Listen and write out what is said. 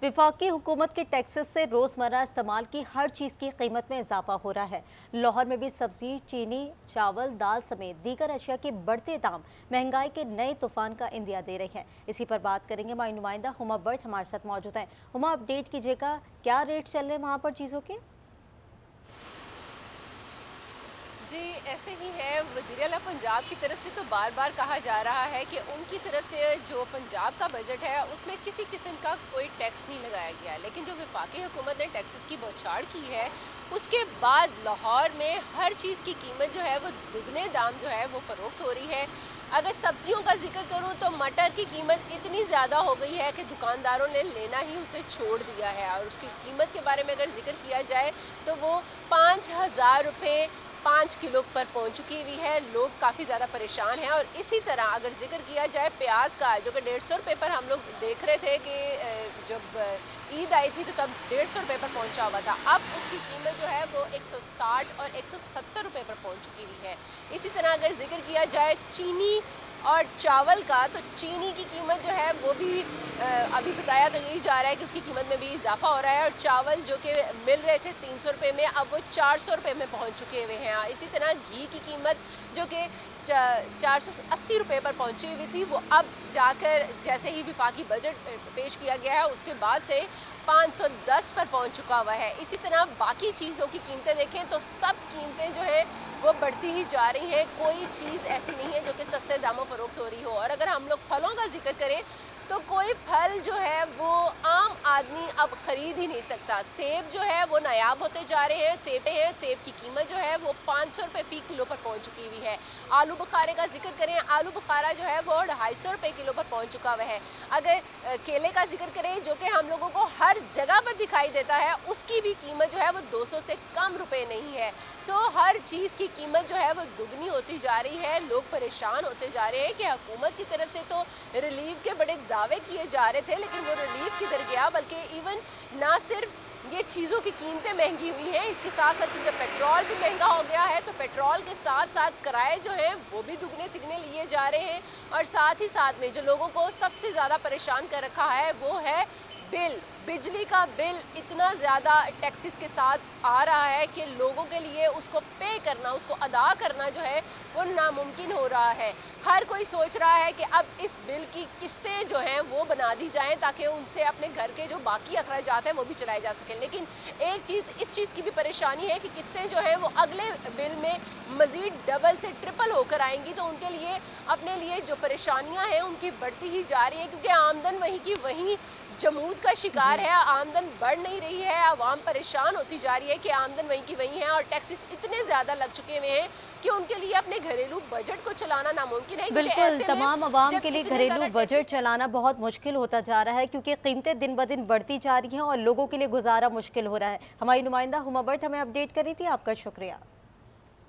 वफाकी हुकूमत के टैक्सेस से रोज़मर्रा इस्तेमाल की हर चीज़ की कीमत में इजाफा हो रहा है। लाहौर में भी सब्जी, चीनी, चावल, दाल समेत दीगर अशिया के बढ़ते दाम महंगाई के नए तूफान का इंदिया दे रहे हैं। इसी पर बात करेंगे। हमारी नुमाइंदा हुमा बर्थ हमारे साथ मौजूद हैं। हुमा, अपडेट कीजिएगा, क्या रेट चल रहे हैं वहाँ पर चीज़ों के? जी, ऐसे ही है। वज़ीर आला पंजाब की तरफ से तो बार बार कहा जा रहा है कि उनकी तरफ से जो पंजाब का बजट है उसमें किसी किस्म का कोई टैक्स नहीं लगाया गया है। लेकिन जो वफाकी हुकूमत ने टैक्सेस की बौछार की है उसके बाद लाहौर में हर चीज़ की कीमत जो है वो दुगने दाम जो है वो फ़रोख्त हो रही है। अगर सब्जियों का जिक्र करूँ तो मटर की कीमत इतनी ज़्यादा हो गई है कि दुकानदारों ने लेना ही उसे छोड़ दिया है। और उसकी कीमत के बारे में अगर जिक्र किया जाए तो वो 5,000 रुपये 5 किलो पर पहुंच चुकी हुई है। लोग काफ़ी ज़्यादा परेशान हैं। और इसी तरह अगर जिक्र किया जाए प्याज का, जो कि 150 रुपये पर हम लोग देख रहे थे कि जब ईद आई थी तो तब 150 रुपये पर पहुंचा हुआ था, अब उसकी कीमत जो है वो 160 और 170 रुपये पर पहुंच चुकी हुई है। इसी तरह अगर जिक्र किया जाए चीनी और चावल का, तो चीनी की कीमत जो है वो भी अभी बताया तो यही जा रहा है कि उसकी कीमत में भी इजाफा हो रहा है। और चावल जो कि मिल रहे थे 300 रुपये में, अब वो 400 रुपये में पहुंच चुके हुए हैं। इसी तरह घी की कीमत जो कि 480 रुपये पर पहुंची हुई थी, वो अब जाकर जैसे ही वफाकी बजट पेश किया गया है उसके बाद से 510 पर पहुंच चुका हुआ है। इसी तरह बाकी चीज़ों की कीमतें देखें तो सब कीमतें जो है वो बढ़ती ही जा रही हैं। कोई चीज़ ऐसी नहीं है जो कि सस्ते दामों फरोख्त हो रही हो। और अगर हम लोग फलों का जिक्र करें तो कोई फल जो है वो आम आदमी अब ख़रीद ही नहीं सकता। सेब जो है वो नायाब होते जा रहे हैं। सेब की कीमत जो है वो 500 रुपये फ़ी किलो पर पहुंच चुकी हुई है। आलू बुखारे का जिक्र करें, आलू बुखारा जो है वो 250 रुपये किलो पर पहुंच चुका हुआ है। अगर केले का जिक्र करें जो कि हम लोगों को हर जगह पर दिखाई देता है, उसकी भी कीमत जो है वो 200 से कम रुपए नहीं है। सो हर चीज़ की कीमत जो है वो दुगनी होती जा रही है। लोग परेशान होते जा रहे हैं कि हुकूमत की तरफ से तो रिलीफ के बड़े दावे किए जा रहे थे, लेकिन वो रिलीफ किधर गया। बल्कि इवन ना सिर्फ ये चीज़ों की कीमतें महंगी हुई हैं, इसके साथ साथ क्योंकि पेट्रोल भी महंगा हो गया है तो पेट्रोल के साथ साथ किराए जो हैं वो भी दुगने तिगने लिए जा रहे हैं। और साथ ही साथ में जो लोगों को सबसे ज़्यादा परेशान कर रखा है वो है बिल। बिजली का बिल इतना ज़्यादा टैक्सेस के साथ आ रहा है कि लोगों के लिए उसको पे करना, उसको अदा करना जो है वो नामुमकिन हो रहा है। हर कोई सोच रहा है कि अब इस बिल की किस्तें जो हैं वो बना दी जाएं ताकि उनसे अपने घर के जो बाकी अखराजात हैं वो भी चलाए जा सकें। लेकिन एक चीज़, इस चीज़ की भी परेशानी है कि किस्तें जो हैं वो अगले बिल में मज़ीद डबल से ट्रिपल होकर आएंगी, तो उनके लिए अपने लिए जो परेशानियाँ हैं उनकी बढ़ती ही जा रही है। क्योंकि आमदन वहीं की वहीं जमूद का शिकार है, आमदन बढ़ नहीं रही है। आवाम परेशान होती जा रही है कि आमदन वहीं की वहीं है और टैक्सेस इतने ज़्यादा लग चुके हुए हैं कि उनके लिए अपने घरेलू बजट को चलाना नामुमकिन है। बिल्कुल, तमाम आवाम के लिए घरेलू बजट चलाना बहुत मुश्किल होता जा रहा है क्योंकि कीमतें दिन ब दिन बढ़ती जा रही हैं और लोगों के लिए गुजारा मुश्किल हो रहा है। हमारी नुमाइंदा हुमा बर्थ हमें अपडेट कर रही थी। आपका शुक्रिया।